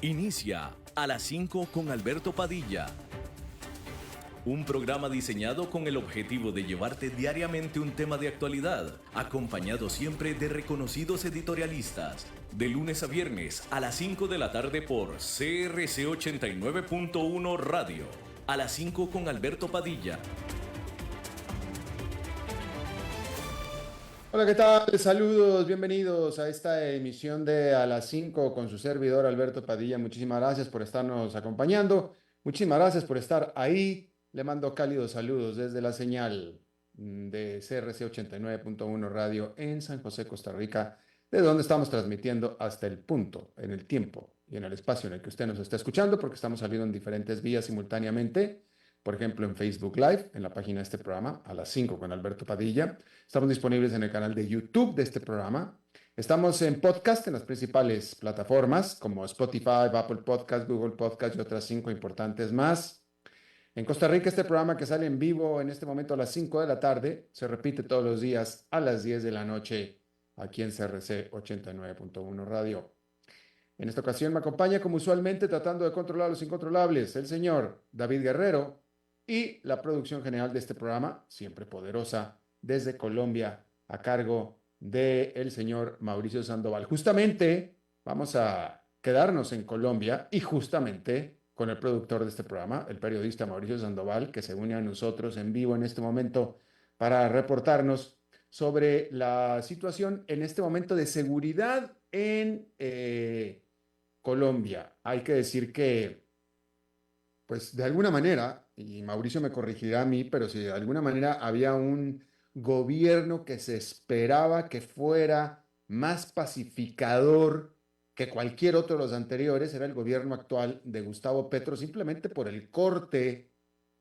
Inicia a las 5 con Alberto Padilla. Un programa diseñado con el objetivo de llevarte diariamente un tema de actualidad, acompañado siempre de reconocidos editorialistas. De lunes a viernes a las 5 de la tarde por CRC 89.1 Radio. A las 5 con Alberto Padilla. Hola, ¿qué tal? Saludos, bienvenidos a esta emisión de A las 5 con su servidor Alberto Padilla. Muchísimas gracias por estarnos acompañando. Muchísimas gracias por estar ahí. Le mando cálidos saludos desde la señal de CRC 89.1 Radio en San José, Costa Rica, de donde estamos transmitiendo hasta el punto, en el tiempo y en el espacio en el que usted nos está escuchando, porque estamos saliendo en diferentes vías simultáneamente. Por ejemplo, en Facebook Live, en la página de este programa, a las 5 con Alberto Padilla. Estamos disponibles en el canal de YouTube de este programa. Estamos en podcast en las principales plataformas como Spotify, Apple Podcast, Google Podcast y otras 5 importantes más. En Costa Rica, este programa que sale en vivo en este momento a las 5 de la tarde, se repite todos los días a las 10 de la noche aquí en CRC 89.1 Radio. En esta ocasión me acompaña, como usualmente, tratando de controlar los incontrolables, el señor David Guerrero, y la producción general de este programa, siempre poderosa, desde Colombia, a cargo del señor Mauricio Sandoval. Justamente vamos a quedarnos en Colombia y justamente con el productor de este programa, el periodista Mauricio Sandoval, que se une a nosotros en vivo en este momento para reportarnos sobre la situación en este momento de seguridad en Colombia. Hay que decir que, pues de alguna manera, y Mauricio me corregirá a mí, pero si de alguna manera había un gobierno que se esperaba que fuera más pacificador que cualquier otro de los anteriores, era el gobierno actual de Gustavo Petro, simplemente por el corte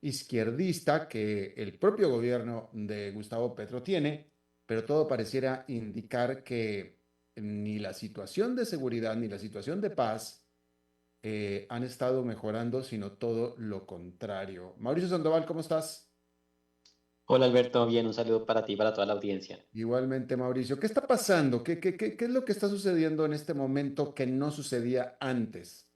izquierdista que el propio gobierno de Gustavo Petro tiene, pero todo pareciera indicar que ni la situación de seguridad ni la situación de paz han estado mejorando, sino todo lo contrario. Mauricio Sandoval, ¿cómo estás? Hola Alberto, bien, un saludo para ti y para toda la audiencia. Igualmente, Mauricio. ¿Qué está pasando? ¿Qué es lo que está sucediendo en este momento que no sucedía antes?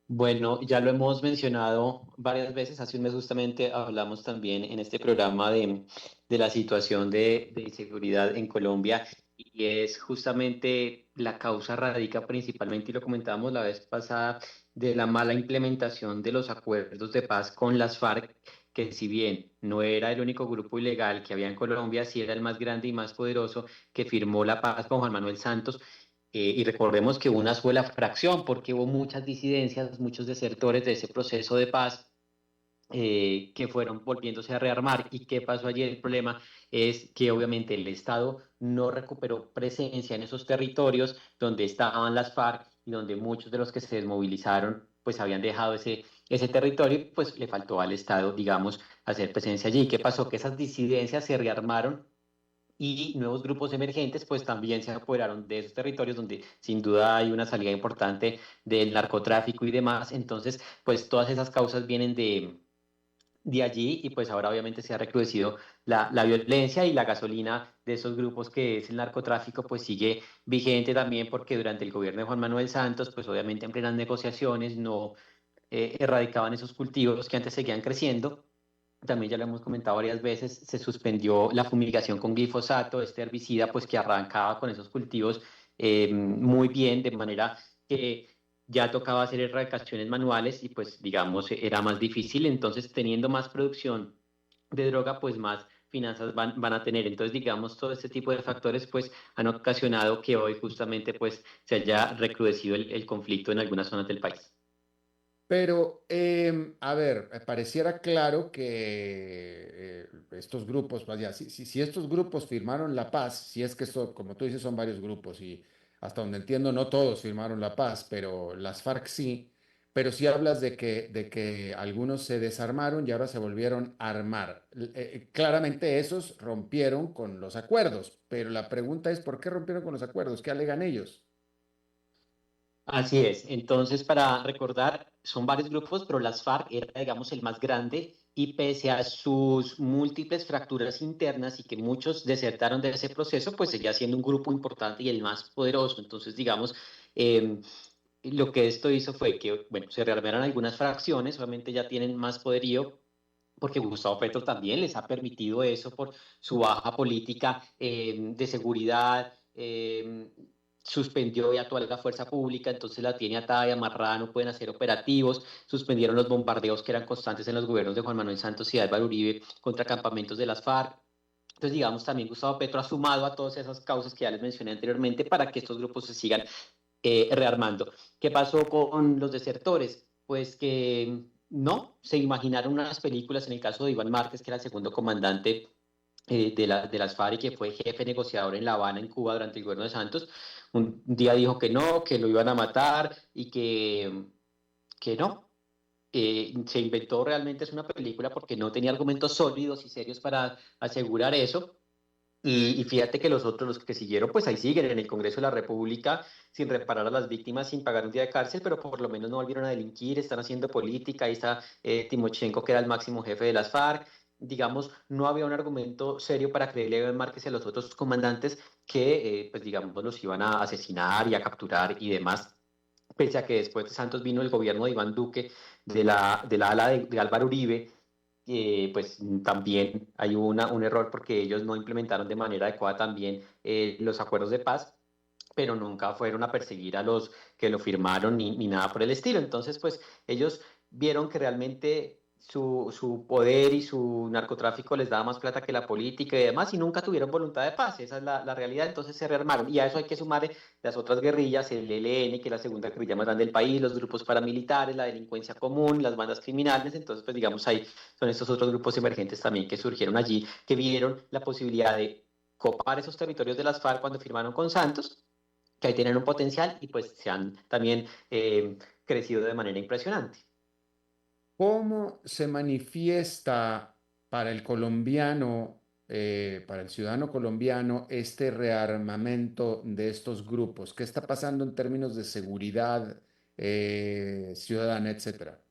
Bueno, ya lo hemos mencionado varias veces, hace un mes justamente hablamos también en este programa de la situación de inseguridad en Colombia y es justamente la causa radica principalmente, y lo comentábamos la vez pasada, de la mala implementación de los acuerdos de paz con las FARC, que si bien no era el único grupo ilegal que había en Colombia, sí era el más grande y más poderoso que firmó la paz con Juan Manuel Santos. Y recordemos que hubo una sola fracción, porque hubo muchas disidencias, muchos desertores de ese proceso de paz que fueron volviéndose a rearmar. ¿Y qué pasó allí? El problema es que obviamente el Estado no recuperó presencia en esos territorios donde estaban las FARC y donde muchos de los que se desmovilizaron pues habían dejado ese territorio y pues le faltó al Estado, digamos, hacer presencia allí. ¿Qué pasó? Que esas disidencias se rearmaron y nuevos grupos emergentes pues también se apoderaron de esos territorios donde sin duda hay una salida importante del narcotráfico y demás. Entonces, pues todas esas causas vienen de allí y pues ahora obviamente se ha recrudecido la violencia y la gasolina de esos grupos que es el narcotráfico pues sigue vigente también porque durante el gobierno de Juan Manuel Santos pues obviamente en plenas negociaciones no erradicaban esos cultivos que antes seguían creciendo. También ya lo hemos comentado varias veces, se suspendió la fumigación con glifosato, este herbicida, pues que arrancaba con esos cultivos muy bien, de manera que ya tocaba hacer erradicaciones manuales y pues digamos era más difícil. Entonces teniendo más producción de droga, pues más finanzas van a tener. Entonces digamos todo este tipo de factores pues han ocasionado que hoy justamente pues se haya recrudecido el conflicto en algunas zonas del país. Pero, a ver, pareciera claro que estos grupos, vaya, si estos grupos firmaron la paz, si es que esto, como tú dices, son varios grupos y hasta donde entiendo, no todos firmaron la paz, pero las FARC sí, pero sí hablas de que algunos se desarmaron y ahora se volvieron a armar. Claramente esos rompieron con los acuerdos, pero la pregunta es, ¿por qué rompieron con los acuerdos? ¿Qué alegan ellos? Así es. Entonces, para recordar, son varios grupos, pero las FARC era, digamos, el más grande y pese a sus múltiples fracturas internas y que muchos desertaron de ese proceso, pues seguía siendo un grupo importante y el más poderoso. Entonces, digamos, eh, lo que esto hizo fue que, bueno, se rearmaron algunas fracciones, obviamente ya tienen más poderío, porque Gustavo Petro también les ha permitido eso por su baja política de seguridad, suspendió ya toda la fuerza pública, entonces la tiene atada y amarrada, no pueden hacer operativos, suspendieron los bombardeos que eran constantes en los gobiernos de Juan Manuel Santos y Álvaro Uribe contra campamentos de las FARC. Entonces, digamos, también Gustavo Petro ha sumado a todas esas causas que ya les mencioné anteriormente para que estos grupos se sigan rearmando. ¿Qué pasó con los desertores? Pues que no, se imaginaron unas películas en el caso de Iván Márquez, que era el segundo comandante de las FARC y que fue jefe negociador en La Habana, en Cuba, durante el gobierno de Santos. Un día dijo que no, que lo iban a matar y que no. Se inventó realmente es una película porque no tenía argumentos sólidos y serios para asegurar eso. Y fíjate que los otros, los que siguieron, pues ahí siguen en el Congreso de la República sin reparar a las víctimas, sin pagar un día de cárcel, pero por lo menos no volvieron a delinquir, están haciendo política. Ahí está Timochenko, que era el máximo jefe de las FARC. Digamos, no había un argumento serio para creerle a Iván Márquez y a los otros comandantes que, pues digamos, los iban a asesinar y a capturar y demás. Pese a que después de Santos vino el gobierno de Iván Duque, de la ala de Álvaro Uribe, pues también hay un error porque ellos no implementaron de manera adecuada también los acuerdos de paz, pero nunca fueron a perseguir a los que lo firmaron ni nada por el estilo. Entonces, pues ellos vieron que realmente su poder y su narcotráfico les daba más plata que la política y demás, y nunca tuvieron voluntad de paz. Esa es la realidad. Entonces se rearmaron. Y a eso hay que sumar las otras guerrillas, el ELN, que es la segunda guerrilla más grande del país, los grupos paramilitares, la delincuencia común, las bandas criminales. Entonces, pues digamos, ahí son estos otros grupos emergentes también que surgieron allí, que vieron la posibilidad de copar esos territorios de las FARC cuando firmaron con Santos, que ahí tienen un potencial y pues se han también crecido de manera impresionante. ¿Cómo se manifiesta para el colombiano, para el ciudadano colombiano, este rearmamento de estos grupos? ¿Qué está pasando en términos de seguridad ciudadana, etcétera?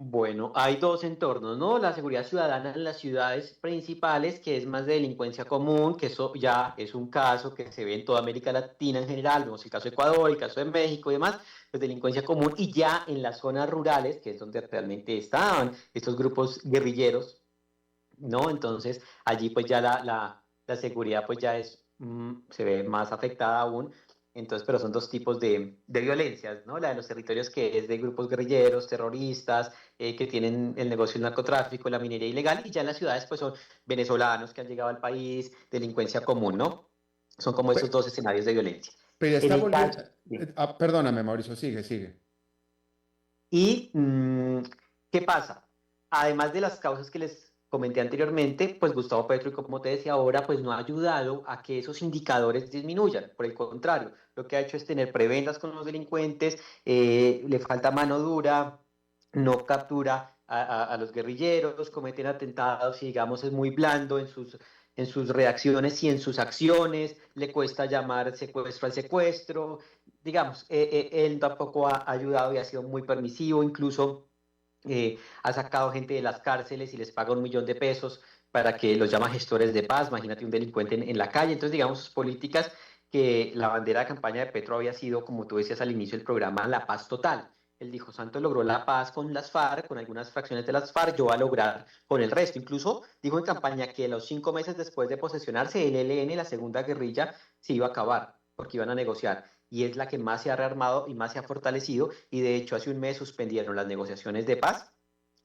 Bueno, hay dos entornos, ¿no? La seguridad ciudadana en las ciudades principales, que es más de delincuencia común, que eso ya es un caso que se ve en toda América Latina en general, vemos el caso de Ecuador, el caso de México y demás, pues delincuencia común, y ya en las zonas rurales, que es donde realmente estaban estos grupos guerrilleros, ¿no? Entonces, allí pues ya la seguridad pues ya se ve más afectada aún. Entonces, pero son dos tipos de violencias, ¿no? La de los territorios que es de grupos guerrilleros, terroristas, que tienen el negocio del narcotráfico, la minería ilegal, y ya en las ciudades pues son venezolanos que han llegado al país, delincuencia común, ¿no? Son como esos Pe- dos escenarios de violencia. Pero En está el volviendo... caso, sí. perdóname, Mauricio, sigue, sigue. Y, ¿qué pasa? Además de las causas que les comenté anteriormente, pues Gustavo Petro, y como te decía ahora, pues no ha ayudado a que esos indicadores disminuyan. Por el contrario, lo que ha hecho es tener prebendas con los delincuentes, le falta mano dura, no captura a los guerrilleros, cometen atentados y digamos es muy blando en sus reacciones y en sus acciones, le cuesta llamar secuestro al secuestro, digamos, él tampoco ha ayudado y ha sido muy permisivo, incluso ha sacado gente de las cárceles y les paga 1 millón de pesos para que los llama gestores de paz, imagínate un delincuente en la calle. Entonces, digamos, sus políticas, que la bandera de campaña de Petro había sido, como tú decías al inicio del programa, la paz total. Él dijo, Santos logró la paz con las FARC, con algunas fracciones de las FARC, yo voy a lograr con el resto. Incluso dijo en campaña que los 5 meses después de posesionarse, el ELN, la segunda guerrilla, se iba a acabar, porque iban a negociar. Y es la que más se ha rearmado y más se ha fortalecido. Y de hecho, hace un mes suspendieron las negociaciones de paz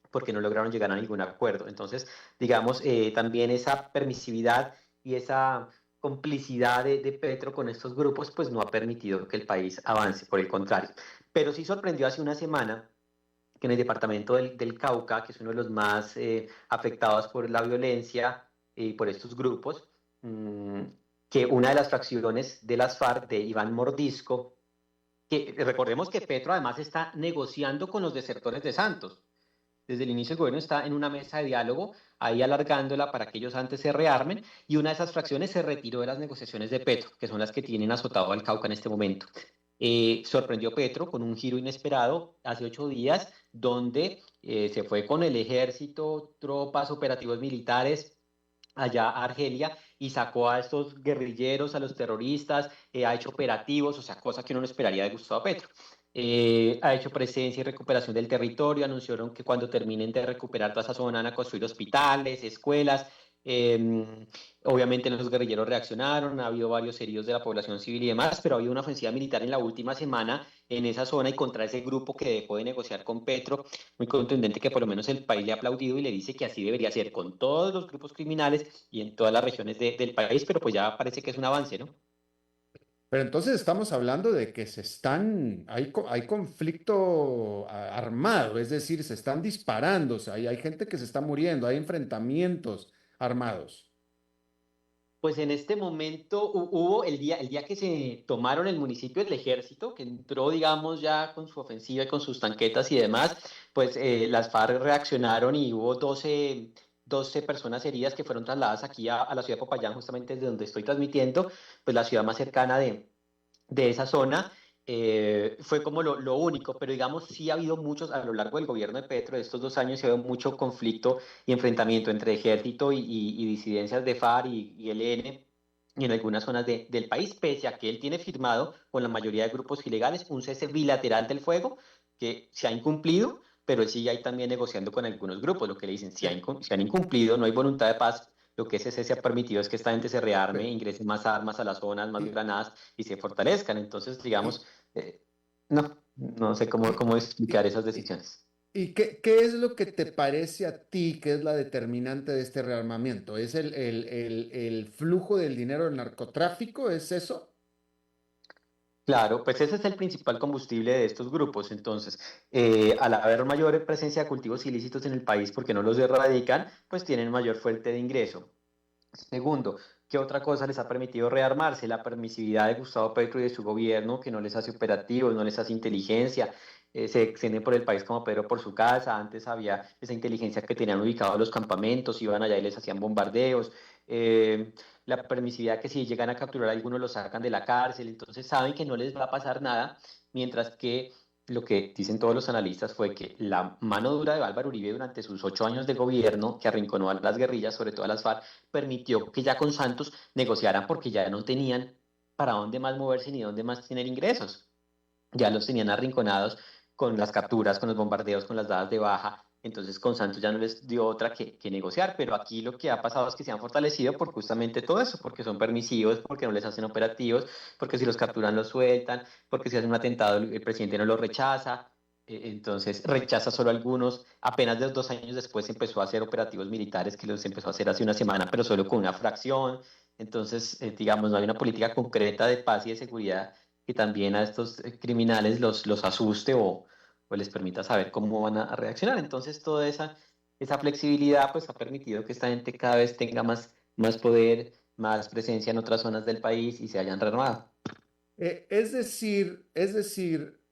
porque no lograron llegar a ningún acuerdo. Entonces, digamos, también esa permisividad y esa complicidad de Petro con estos grupos, pues no ha permitido que el país avance, por el contrario. Pero sí sorprendió hace una semana que en el departamento del Cauca, que es uno de los más afectados por la violencia y por estos grupos, que una de las fracciones de las FARC, de Iván Mordisco, que recordemos que Petro además está negociando con los desertores de Santos. Desde el inicio del gobierno está en una mesa de diálogo, ahí alargándola para que ellos antes se rearmen, y una de esas fracciones se retiró de las negociaciones de Petro, que son las que tienen azotado al Cauca en este momento. Sorprendió Petro con un giro inesperado hace 8 días, donde se fue con el ejército, tropas, operativos militares, allá a Argelia y sacó a estos guerrilleros, a los terroristas, ha hecho operativos, o sea, cosa que uno no esperaría de Gustavo Petro. Ha hecho presencia y recuperación del territorio, anunciaron que cuando terminen de recuperar toda esa zona van a construir hospitales, escuelas. eh, Obviamente los guerrilleros reaccionaron, ha habido varios heridos de la población civil y demás, pero ha habido una ofensiva militar en la última semana en esa zona y contra ese grupo que dejó de negociar con Petro, muy contundente, que por lo menos el país le ha aplaudido y le dice que así debería ser con todos los grupos criminales y en todas las regiones del país, pero pues ya parece que es un avance, ¿no? Pero entonces estamos hablando de que hay conflicto armado, es decir, se están disparando, o sea, hay gente que se está muriendo, hay enfrentamientos armados. Pues en este momento hubo el día que se tomaron el municipio, el ejército, que entró, digamos, ya con su ofensiva y con sus tanquetas y demás, pues las FARC reaccionaron y hubo 12 personas heridas que fueron trasladadas aquí a la ciudad de Popayán, justamente desde donde estoy transmitiendo, pues la ciudad más cercana de esa zona. Fue como lo único, pero digamos sí ha habido muchos, a lo largo del gobierno de Petro, de estos 2 años, ha habido mucho conflicto y enfrentamiento entre ejército y disidencias de FARC y ELN y en algunas zonas del país, pese a que él tiene firmado con la mayoría de grupos ilegales un cese bilateral del fuego que se ha incumplido, pero él sigue ahí también negociando con algunos grupos, lo que le dicen, si han incumplido, no hay voluntad de paz, lo que ese cese ha permitido es que esta gente se rearme, Pe- ingrese más armas a las zonas, más ¿Y, granadas y se fortalezcan. Entonces, y, digamos, no sé cómo y, explicar y- esas y- decisiones. y qué es lo que te parece a ti que es la determinante de este rearmamiento? ¿Es el flujo del dinero del narcotráfico? ¿Es eso? Claro, pues ese es el principal combustible de estos grupos. Entonces, al haber mayor presencia de cultivos ilícitos en el país porque no los erradican, pues tienen mayor fuente de ingreso. Segundo, ¿qué otra cosa les ha permitido rearmarse? La permisividad de Gustavo Petro y de su gobierno, que no les hace operativos, no les hace inteligencia, se extienden por el país como Pedro por su casa. Antes había esa inteligencia que tenían ubicados los campamentos, iban allá y les hacían bombardeos. Eh, la permisividad que si llegan a capturar a algunos los sacan de la cárcel, entonces saben que no les va a pasar nada, mientras que lo que dicen todos los analistas fue que la mano dura de Álvaro Uribe durante sus 8 años de gobierno, que arrinconó a las guerrillas, sobre todo a las FARC, permitió que ya con Santos negociaran porque ya no tenían para dónde más moverse ni dónde más tener ingresos. Ya los tenían arrinconados con las capturas, con los bombardeos, con las dadas de baja. Entonces con Santos ya no les dio otra que negociar, pero aquí lo que ha pasado es que se han fortalecido por justamente todo eso, porque son permisivos, porque no les hacen operativos, porque si los capturan los sueltan, porque si hacen un atentado el presidente no lo rechaza, entonces rechaza solo algunos. Apenas de 2 años después empezó a hacer operativos militares que los empezó a hacer hace una semana, pero solo con una fracción. Entonces, digamos, no hay una política concreta de paz y de seguridad que también a estos criminales los asuste o les permita saber cómo van a reaccionar. Entonces, toda esa flexibilidad pues ha permitido que esta gente cada vez tenga más poder, más presencia en otras zonas del país y se hayan rearmado. Es decir,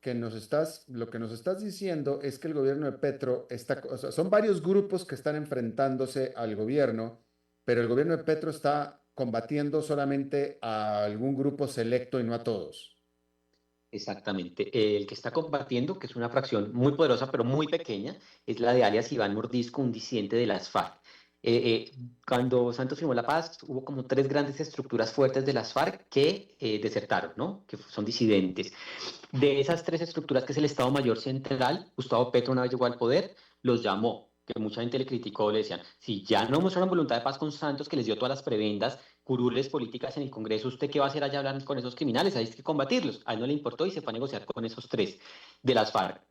que lo que nos estás diciendo es que el gobierno de Petro o sea, son varios grupos que están enfrentándose al gobierno, pero el gobierno de Petro está combatiendo solamente a algún grupo selecto y no a todos. Exactamente. El que está combatiendo, que es una fracción muy poderosa, pero muy pequeña, es la de alias Iván Mordisco, un disidente de las FARC. Cuando Santos firmó la paz, hubo como tres grandes estructuras fuertes de las FARC que desertaron, ¿no? Que son disidentes. De esas tres estructuras, que es el Estado Mayor Central, Gustavo Petro, una vez llegó al poder, los llamó, que mucha gente le criticó, le decían, si ya no mostraron voluntad de paz con Santos, que les dio todas las prebendas, curules políticas en el Congreso, ¿usted qué va a hacer allá hablando con esos criminales? Hay que combatirlos. A él no le importó y se fue a negociar con esos tres de las FARC.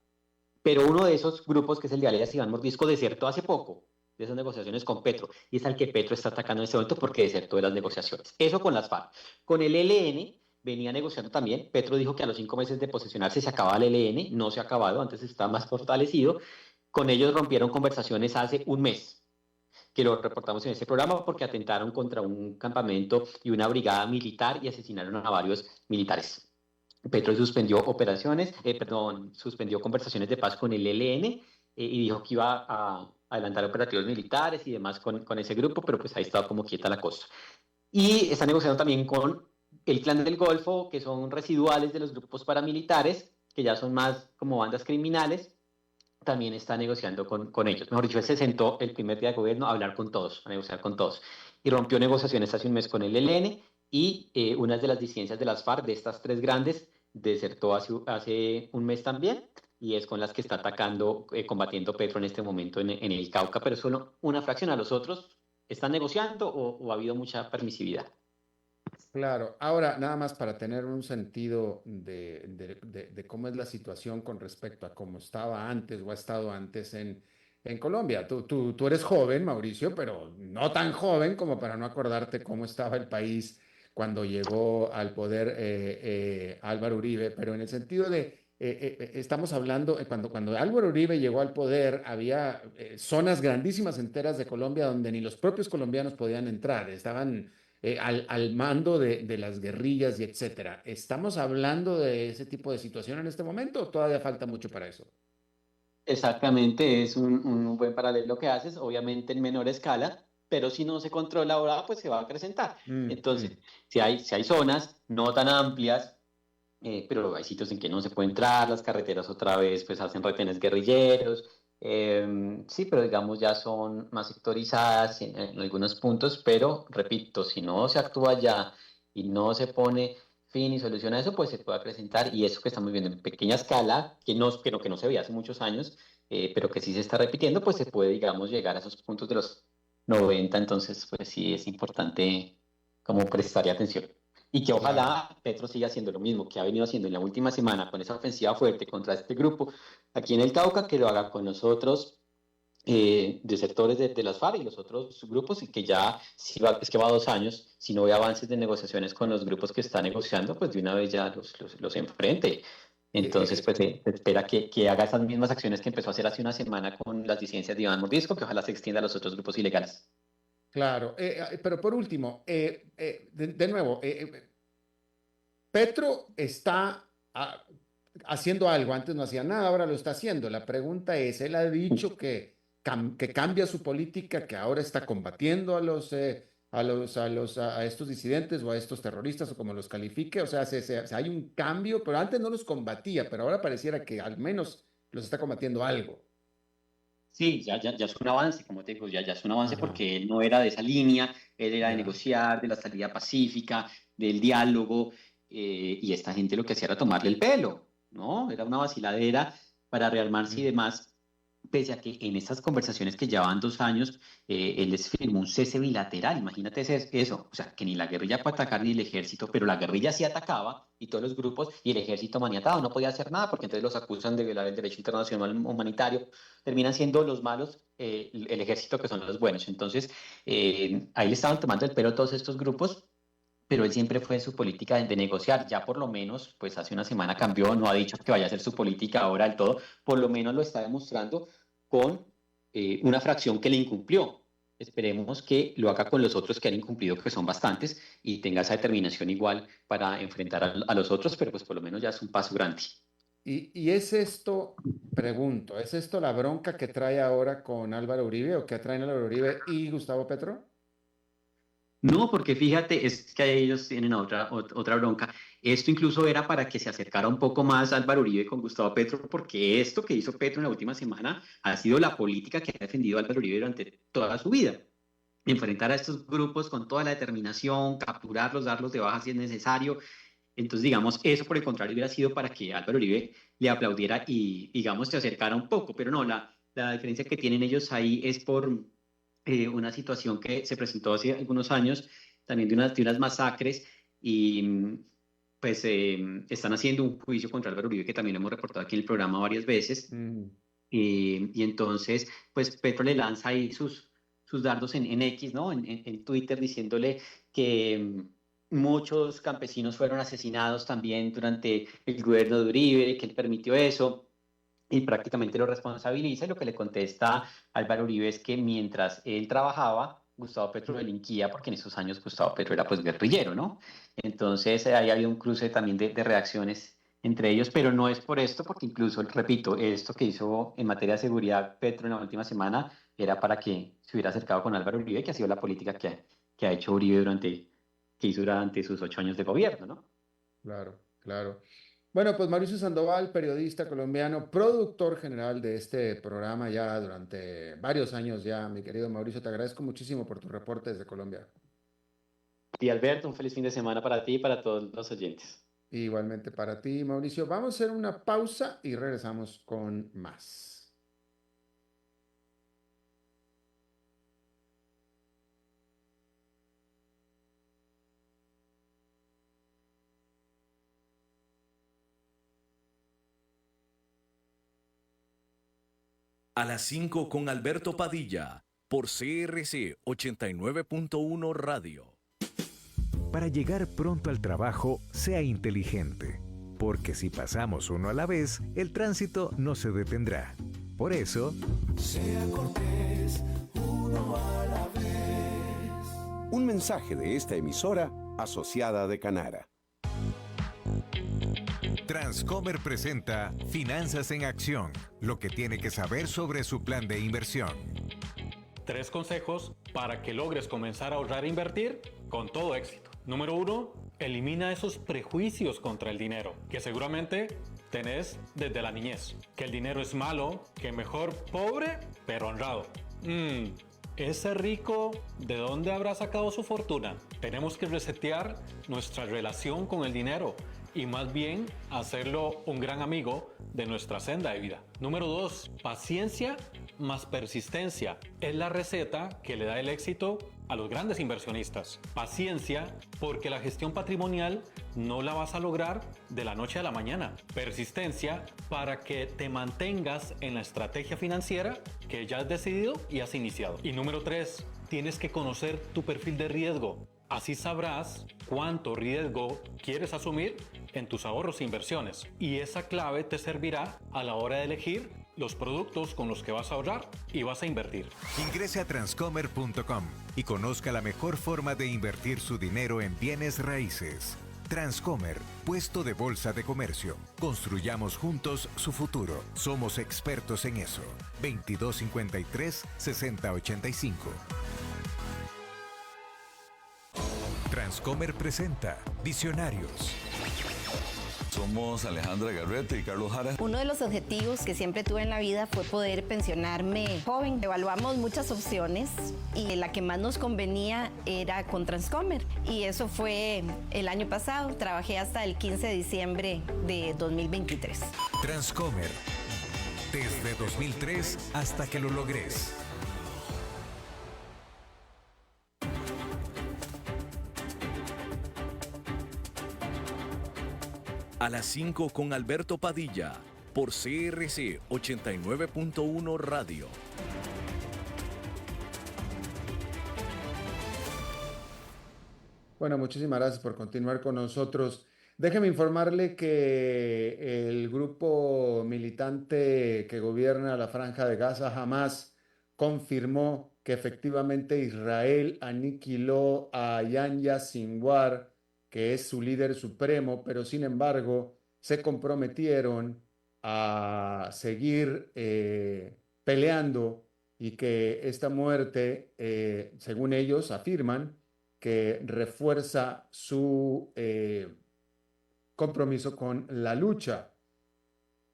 Pero uno de esos grupos, que es el de alias Iván Mordisco, desertó hace poco de esas negociaciones con Petro, y es al que Petro está atacando en este momento porque desertó de las negociaciones. Eso con las FARC. Con el ELN venía negociando también. Petro dijo que a los 5 meses de posesionarse se acababa el ELN, no se ha acabado, antes está más fortalecido. Con ellos rompieron conversaciones hace un mes, que lo reportamos en este programa porque atentaron contra un campamento y una brigada militar y asesinaron a varios militares. Petro suspendió suspendió conversaciones de paz con el ELN, y dijo que iba a adelantar operativos militares y demás con ese grupo, pero pues ahí estaba como quieta la cosa. Y está negociando también con el Clan del Golfo, que son residuales de los grupos paramilitares, que ya son más como bandas criminales, también está negociando con ellos. Mejor dicho, él se sentó el primer día de gobierno a hablar con todos, a negociar con todos. y rompió negociaciones hace un mes con el ELN y una de las disidencias de las FARC, de estas tres grandes, desertó hace un mes también y es con las que está atacando, combatiendo Petro en este momento en el Cauca, pero solo una fracción. A los otros están negociando o ha habido mucha permisividad. Claro, ahora nada más para tener un sentido de cómo es la situación con respecto a cómo estaba antes o ha estado antes en Colombia. Tú eres joven, Mauricio, pero no tan joven como para no acordarte cómo estaba el país cuando llegó al poder Álvaro Uribe, pero en el sentido estamos hablando, cuando Álvaro Uribe llegó al poder, había zonas grandísimas enteras de Colombia donde ni los propios colombianos podían entrar, estaban al mando de las guerrillas y etcétera. ¿Estamos hablando de ese tipo de situación en este momento o todavía falta mucho para eso? Exactamente, es un buen paralelo que haces, obviamente en menor escala, pero si no se controla ahora, pues se va a acrecentar. Mm, Entonces, mm. si hay zonas no tan amplias, pero hay sitios en que no se puede entrar, las carreteras otra vez pues hacen retenes guerrilleros, sí, pero digamos ya son más sectorizadas en algunos puntos, pero repito, si no se actúa ya y no se pone fin y soluciona eso, pues se puede presentar y eso que estamos viendo en pequeña escala, que no se veía hace muchos años, pero que sí se está repitiendo, pues se puede, digamos, llegar a esos puntos de los 90, entonces pues sí es importante como prestarle atención. Y que Claro. ojalá Petro siga haciendo lo mismo que ha venido haciendo en la última semana con esa ofensiva fuerte contra este grupo aquí en el Cauca, que lo haga con nosotros de sectores de las FARC y los otros grupos, y que ya, si va, es que va 2 años, si no ve avances de negociaciones con los grupos que está negociando, pues de una vez ya los enfrente. Entonces, Eh, pues se espera que haga esas mismas acciones que empezó a hacer hace una semana con las disidencias de Iván Mordisco, que ojalá se extienda a los otros grupos ilegales. claro. Pero por último, de nuevo, Petro está haciendo algo, antes no hacía nada, ahora lo está haciendo. La pregunta es, él ha dicho que cambia su política, que ahora está combatiendo a estos disidentes o a estos terroristas o como los califique, o sea, hay un cambio, pero antes no los combatía, pero ahora pareciera que al menos los está combatiendo algo. Sí, ya es un avance, como te digo, ya es un avance Ajá, porque él no era de esa línea, él era de ya. negociar, de la salida pacífica, del diálogo, y esta gente lo que hacía era tomarle el pelo, ¿no? Era una vaciladera para rearmarse y Mm. demás, pese a que en estas conversaciones que llevaban 2 años, él les firmó un cese bilateral, imagínate eso, o sea, que ni la guerrilla puede atacar ni el ejército, pero la guerrilla sí atacaba y todos los grupos y el ejército maniatado no podía hacer nada porque entonces los acusan de violar el derecho internacional humanitario, terminan siendo los malos, el ejército que son los buenos. Entonces, ahí le estaban tomando el pelo a todos estos grupos, pero él siempre fue en su política de negociar. Ya por lo menos, pues hace una semana cambió, no ha dicho que vaya a ser su política ahora del todo, por lo menos lo está demostrando con una fracción que le incumplió. Esperemos que lo haga con los otros que han incumplido, que son bastantes, y tenga esa determinación igual para enfrentar a los otros, pero pues por lo menos ya es un paso grande. Y es esto, pregunto, ¿es esto la bronca que trae ahora con Álvaro Uribe o que traen Álvaro Uribe y Gustavo Petro? No, porque fíjate, es que ellos tienen otra bronca. Esto incluso era para que se acercara un poco más Álvaro Uribe con Gustavo Petro, porque esto que hizo Petro en la última semana ha sido la política que ha defendido Álvaro Uribe durante toda su vida. Enfrentar a estos grupos con toda la determinación, capturarlos, darlos de baja si es necesario. Entonces, digamos, eso por el contrario hubiera sido para que Álvaro Uribe le aplaudiera y, digamos, se acercara un poco, pero no, la diferencia que tienen ellos ahí es por una situación que se presentó hace algunos años, también de unas masacres, y pues están haciendo un juicio contra Álvaro Uribe, que también lo hemos reportado aquí en el programa varias veces, Mm, y entonces, pues Petro le lanza ahí sus dardos en X, ¿no? En Twitter diciéndole que muchos campesinos fueron asesinados también durante el gobierno de Uribe, que él permitió eso y prácticamente lo responsabiliza. Y lo que le contesta Álvaro Uribe es que mientras él trabajaba, Gustavo Petro delinquía, porque en esos años Gustavo Petro era pues guerrillero, ¿no? Entonces ahí había un cruce también de reacciones entre ellos, pero no es por esto, porque incluso, repito, esto que hizo en materia de seguridad Petro en la última semana era para que se hubiera acercado con Álvaro Uribe, que ha sido la política que ha hecho Uribe que hizo durante sus 8 años de gobierno, ¿no? claro, claro. Bueno, pues Mauricio Sandoval, periodista colombiano, productor general de este programa ya durante varios años ya, mi querido Mauricio, te agradezco muchísimo por tus reportes de Colombia. Y Alberto, un feliz fin de semana para ti y para todos los oyentes. Igualmente para ti, Mauricio. Vamos a hacer una pausa y regresamos con más. A las 5 con Alberto Padilla, por CRC 89.1 Radio. Para llegar pronto al trabajo, sea inteligente, porque si pasamos uno a la vez, el tránsito no se detendrá. Por eso, sea cortés, uno a la vez. Un mensaje de esta emisora asociada de Canara. Transcomer presenta Finanzas en Acción, lo que tiene que saber sobre su plan de inversión. 3 consejos para que logres comenzar a ahorrar e invertir con todo éxito. Número 1, elimina esos prejuicios contra el dinero que seguramente tenés desde la niñez. Que el dinero es malo, que mejor pobre pero honrado. Ese rico, ¿de dónde habrá sacado su fortuna? Tenemos que resetear nuestra relación con el dinero y más bien hacerlo un gran amigo de nuestra senda de vida. Número 2, paciencia más persistencia. Es la receta que le da el éxito a los grandes inversionistas. Paciencia, porque la gestión patrimonial no la vas a lograr de la noche a la mañana. Persistencia, para que te mantengas en la estrategia financiera que ya has decidido y has iniciado. Y número 3, tienes que conocer tu perfil de riesgo. Así sabrás cuánto riesgo quieres asumir en tus ahorros e inversiones. Y esa clave te servirá a la hora de elegir los productos con los que vas a ahorrar y vas a invertir. Ingrese a transcomer.com y conozca la mejor forma de invertir su dinero en bienes raíces. Transcomer, puesto de bolsa de comercio. Construyamos juntos su futuro. Somos expertos en eso. 2253-6085. Transcomer presenta Visionarios. Somos Alejandra Garrete y Carlos Jara. Uno de los objetivos que siempre tuve en la vida fue poder pensionarme joven. Evaluamos muchas opciones y la que más nos convenía era con Transcomer. Y eso fue el año pasado. Trabajé hasta el 15 de diciembre de 2023. Transcomer. Desde 2003 hasta que lo logres. A las 5 con Alberto Padilla, por CRC 89.1 Radio. Bueno, muchísimas gracias por continuar con nosotros. Déjeme informarle que el grupo militante que gobierna la Franja de Gaza, Hamas, confirmó que efectivamente Israel aniquiló a Yahya Sinwar, que es su líder supremo, pero sin embargo se comprometieron a seguir peleando y que esta muerte, según ellos afirman, que refuerza su compromiso con la lucha.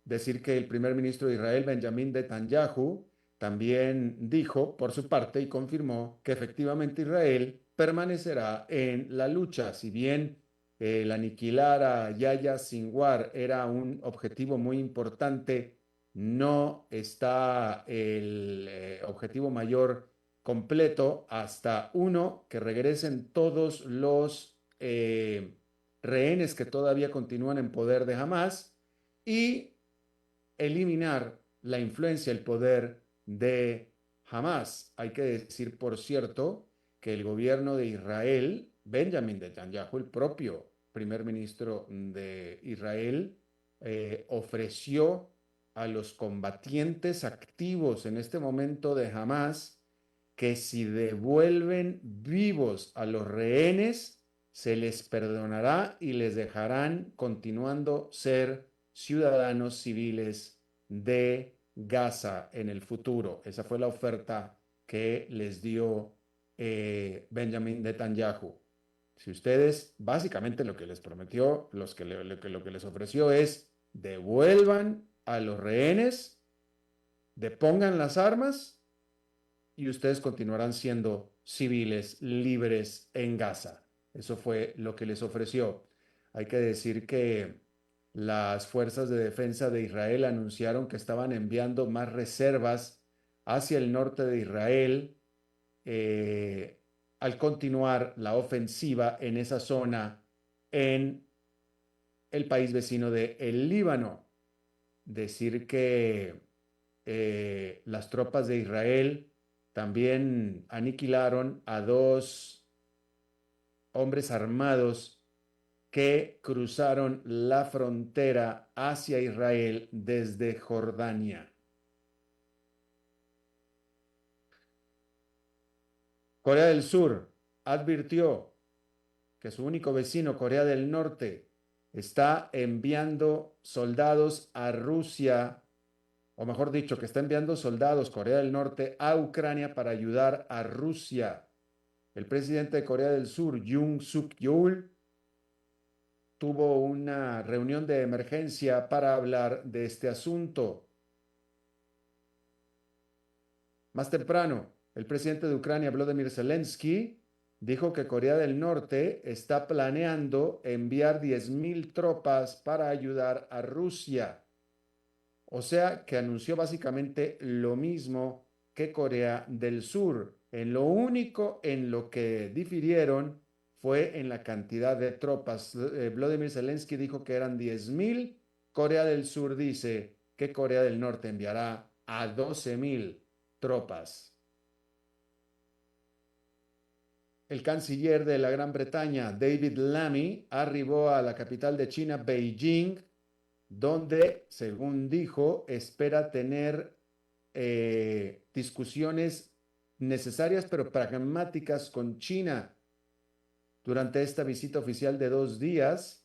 Decir que el primer ministro de Israel, Benjamín Netanyahu, también dijo por su parte y confirmó que efectivamente Israel permanecerá en la lucha. Si bien el aniquilar a Yahya Sinwar era un objetivo muy importante, no está el objetivo mayor completo hasta uno, que regresen todos los rehenes que todavía continúan en poder de Hamas y eliminar la influencia, el poder de Hamas. Hay que decir, por cierto, que el gobierno de Israel, Benjamín Netanyahu, el propio primer ministro de Israel, ofreció a los combatientes activos en este momento de Hamas que si devuelven vivos a los rehenes, se les perdonará y les dejarán continuando ser ciudadanos civiles de Gaza en el futuro. Esa fue la oferta que les dio Benjamín Netanyahu. Si ustedes, básicamente lo que les prometió, lo que les ofreció es devuelvan a los rehenes, depongan las armas y ustedes continuarán siendo civiles libres en Gaza. Eso fue lo que les ofreció. Hay que decir que las fuerzas de defensa de Israel anunciaron que estaban enviando más reservas hacia el norte de Israel al continuar la ofensiva en esa zona en el país vecino de el Líbano. Decir que las tropas de Israel también aniquilaron a 2 hombres armados que cruzaron la frontera hacia Israel desde Jordania. Corea del Sur advirtió que su único vecino, Corea del Norte, está enviando soldados a Rusia, o mejor dicho, que está enviando soldados, Corea del Norte, a Ucrania para ayudar a Rusia. El presidente de Corea del Sur, Yoon Suk Yeol, tuvo una reunión de emergencia para hablar de este asunto. Más temprano, el presidente de Ucrania, Volodymyr Zelensky, dijo que Corea del Norte está planeando enviar 10,000 tropas para ayudar a Rusia. O sea, que anunció básicamente lo mismo que Corea del Sur. En lo único en lo que difirieron fue en la cantidad de tropas. Volodymyr Zelensky dijo que eran 10,000. Corea del Sur dice que Corea del Norte enviará a 12,000 tropas. El canciller de la Gran Bretaña, David Lammy, arribó a la capital de China, Beijing, donde, según dijo, espera tener discusiones necesarias pero pragmáticas con China. Durante esta visita oficial de 2 días,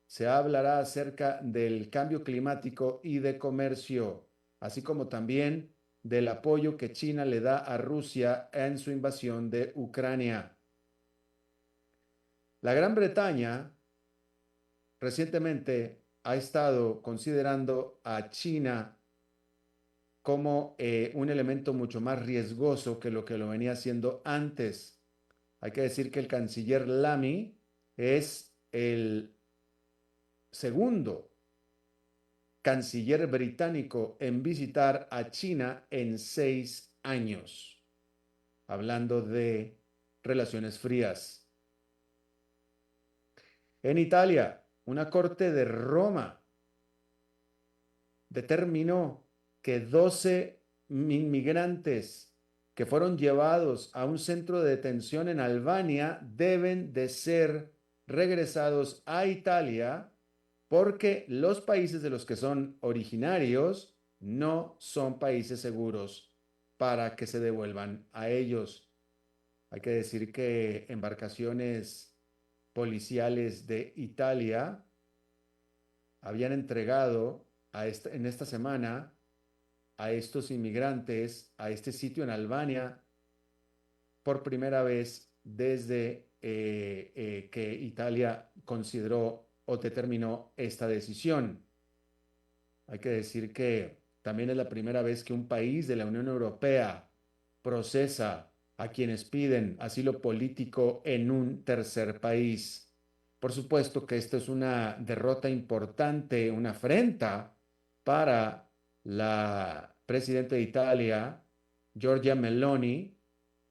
se hablará acerca del cambio climático y de comercio, así como también del apoyo que China le da a Rusia en su invasión de Ucrania. La Gran Bretaña recientemente ha estado considerando a China como un elemento mucho más riesgoso que lo venía haciendo antes. Hay que decir que el canciller Lammy es el segundo canciller británico en visitar a China en 6 años, hablando de relaciones frías. En Italia, una corte de Roma determinó que 12 inmigrantes que fueron llevados a un centro de detención en Albania deben de ser regresados a Italia porque los países de los que son originarios no son países seguros para que se devuelvan a ellos. Hay que decir que embarcaciones policiales de Italia habían entregado en esta semana a estos inmigrantes a este sitio en Albania por primera vez desde que Italia consideró o determinó esta decisión. Hay que decir que también es la primera vez que un país de la Unión Europea procesa a quienes piden asilo político en un tercer país. Por supuesto que esto es una derrota importante, una afrenta para la presidenta de Italia, Giorgia Meloni,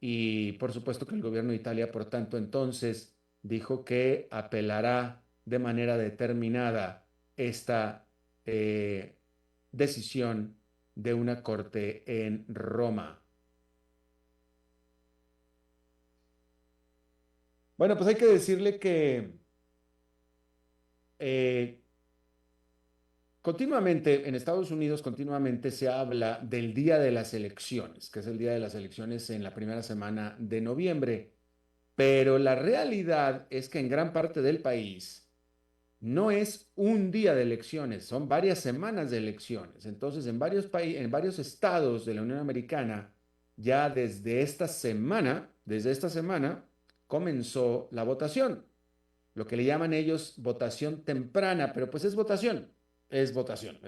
y por supuesto que el gobierno de Italia, por tanto, entonces dijo que apelará de manera determinada esta decisión de una corte en Roma. Bueno, pues hay que decirle que continuamente en Estados Unidos se habla del día de las elecciones, que es el día de las elecciones en la primera semana de noviembre, pero la realidad es que en gran parte del país no es un día de elecciones, son varias semanas de elecciones. Entonces, en varios estados de la Unión Americana, ya desde esta semana, comenzó la votación, lo que le llaman ellos votación temprana, pero pues es votación, es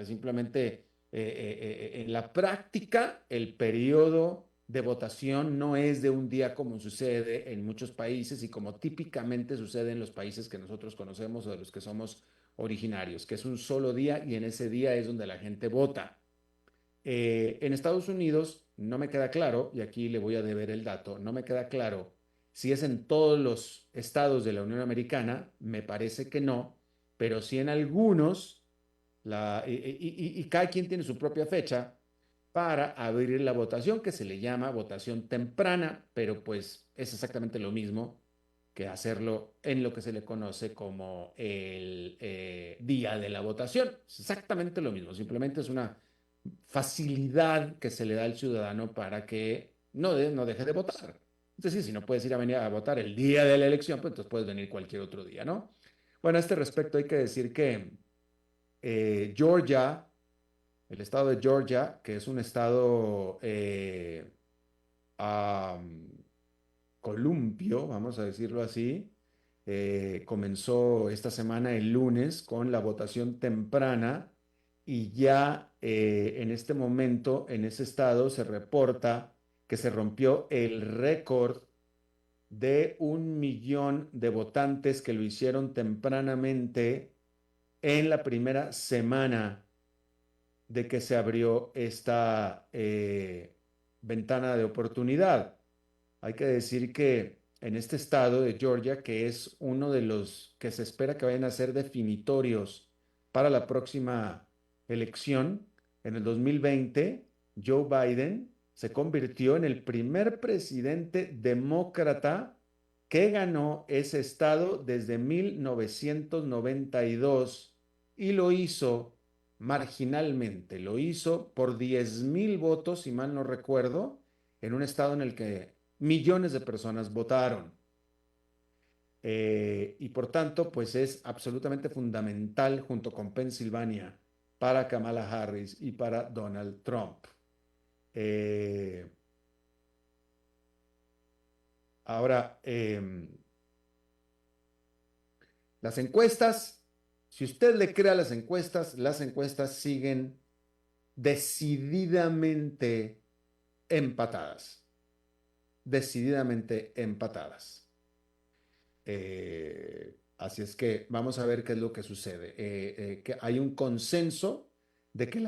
simplemente en la práctica el periodo de votación no es de un día como sucede en muchos países y como típicamente sucede en los países que nosotros conocemos o de los que somos originarios, que es un solo día y en ese día es donde la gente vota. En Estados Unidos no me queda claro, y aquí le voy a deber el dato, no me queda claro si es en todos los estados de la Unión Americana, me parece que no, pero sí en algunos, y cada quien tiene su propia fecha para abrir la votación, que se le llama votación temprana, pero pues es exactamente lo mismo que hacerlo en lo que se le conoce como el día de la votación. Es exactamente lo mismo, simplemente es una facilidad que se le da al ciudadano para que no deje de votar. Es decir, si no puedes ir a venir a votar el día de la elección, pues entonces puedes venir cualquier otro día, ¿no? Bueno, a este respecto hay que decir que Georgia, el estado de Georgia, que es un estado columpio, vamos a decirlo así, comenzó esta semana el lunes con la votación temprana y ya en este momento en ese estado se reporta que se rompió el récord de 1 millón de votantes que lo hicieron tempranamente en la primera semana de que se abrió esta ventana de oportunidad. Hay que decir que en este estado de Georgia, que es uno de los que se espera que vayan a ser definitorios para la próxima elección, en el 2020, Joe Biden se convirtió en el primer presidente demócrata que ganó ese estado desde 1992 y lo hizo marginalmente, lo hizo por 10,000 votos, si mal no recuerdo, en un estado en el que millones de personas votaron. Y por tanto, pues es absolutamente fundamental junto con Pensilvania para Kamala Harris y para Donald Trump. Ahora, las encuestas, si usted le cree a las encuestas siguen decididamente empatadas. Decididamente empatadas. Así es que vamos a ver qué es lo que sucede. Que hay un consenso de que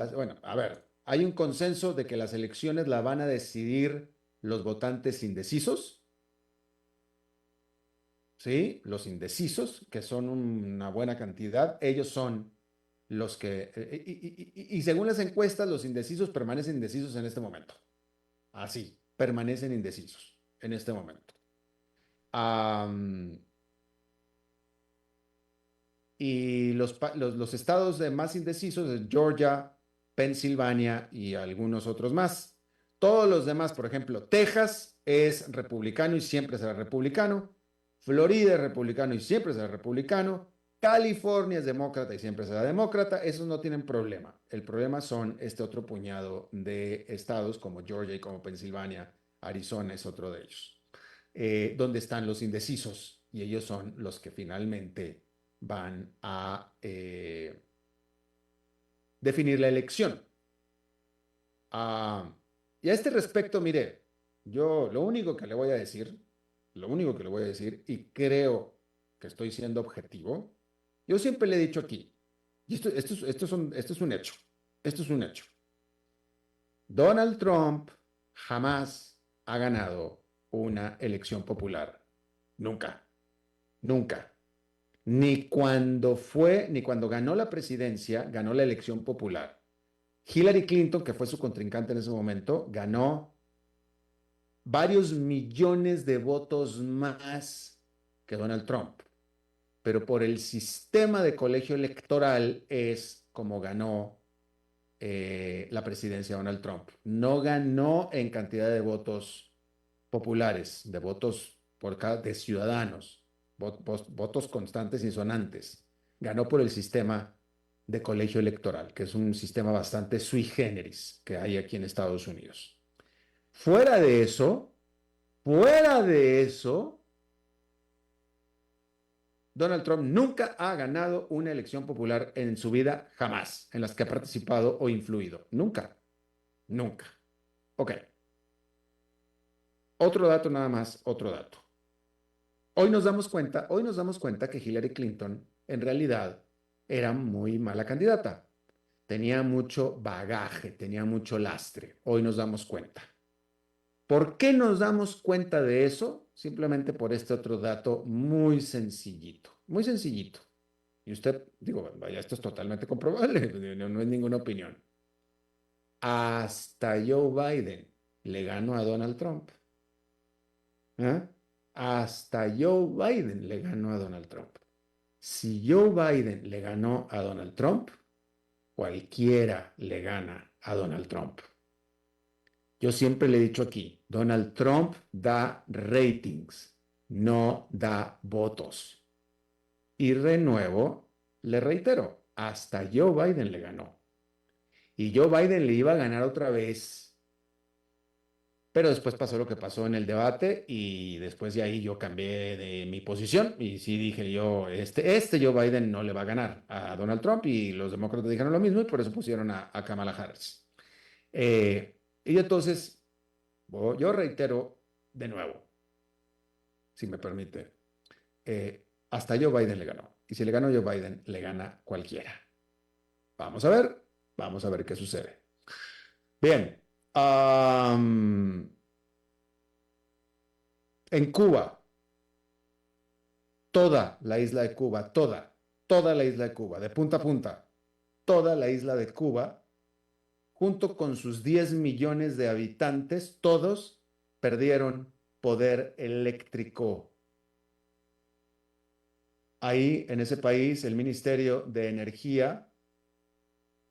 hay un consenso de que las elecciones la van a decidir los votantes indecisos. ¿Sí? Los indecisos, que son una buena cantidad, ellos son los que, y según las encuestas, los indecisos permanecen indecisos en este momento. Así, permanecen indecisos en este momento. Y los estados más indecisos es Georgia, Pensilvania y algunos otros más. Todos los demás, por ejemplo, Texas es republicano y siempre será republicano. Florida es republicano y siempre será republicano. California es demócrata y siempre será demócrata. Esos no tienen problema. El problema son este otro puñado de estados como Georgia y como Pensilvania. Arizona es otro de ellos. Donde están los indecisos y ellos son los que finalmente van a definir la elección. Y a este respecto, mire, yo lo único que le voy a decir, y creo que estoy siendo objetivo, yo siempre le he dicho aquí, y esto es un hecho, Donald Trump jamás ha ganado una elección popular. Nunca. Ni cuando ganó la presidencia, ganó la elección popular. Hillary Clinton, que fue su contrincante en ese momento, ganó varios millones de votos más que Donald Trump. Pero por el sistema de colegio electoral es como ganó la presidencia Donald Trump. No ganó en cantidad de votos populares, de votos de ciudadanos, votos constantes y sonantes. Ganó por el sistema de colegio electoral, que es un sistema bastante sui generis que hay aquí en Estados Unidos. Fuera de eso, Donald Trump nunca ha ganado una elección popular en su vida, jamás, en las que ha participado o influido. Nunca. Nunca. Ok. Otro dato nada más, otro dato. Hoy nos damos cuenta que Hillary Clinton en realidad era muy mala candidata. Tenía mucho bagaje, tenía mucho lastre. Hoy nos damos cuenta. ¿Por qué nos damos cuenta de eso? Simplemente por este otro dato muy sencillito, muy sencillito. Y usted, digo, vaya, esto es totalmente comprobable, no es ninguna opinión. Hasta Joe Biden le ganó a Donald Trump. ¿Eh? Hasta Joe Biden le ganó a Donald Trump. Si Joe Biden le ganó a Donald Trump, cualquiera le gana a Donald Trump. Yo siempre le he dicho aquí, Donald Trump da ratings, no da votos. Y de nuevo, le reitero, hasta Joe Biden le ganó. Y Joe Biden le iba a ganar otra vez. Pero después pasó lo que pasó en el debate y después de ahí yo cambié de mi posición y sí dije yo, este Joe Biden no le va a ganar a Donald Trump y los demócratas dijeron lo mismo y por eso pusieron a Kamala Harris. Y entonces, yo reitero de nuevo, si me permite, hasta Joe Biden le ganó. Y si le ganó Joe Biden, le gana cualquiera. Vamos a ver qué sucede. Bien. En Cuba, toda la isla de Cuba, toda la isla de Cuba, de punta a punta, toda la isla de Cuba, junto con sus 10 millones de habitantes, todos perdieron poder eléctrico. Ahí, en ese país, el Ministerio de Energía,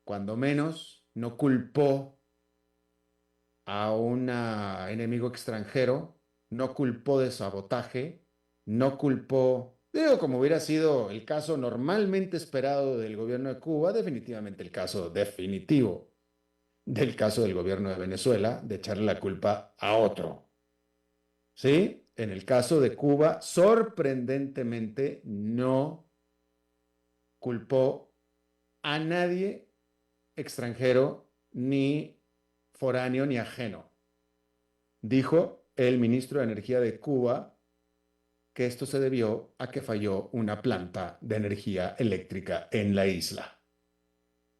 cuando menos, no culpó a un enemigo extranjero, no culpó de sabotaje, no culpó, digo, como hubiera sido el caso normalmente esperado del gobierno de Cuba, definitivamente el caso definitivo del caso del gobierno de Venezuela, de echarle la culpa a otro. ¿Sí? En el caso de Cuba, sorprendentemente, no culpó a nadie extranjero, ni foráneo, ni ajeno. Dijo el ministro de Energía de Cuba que esto se debió a que falló una planta de energía eléctrica en la isla.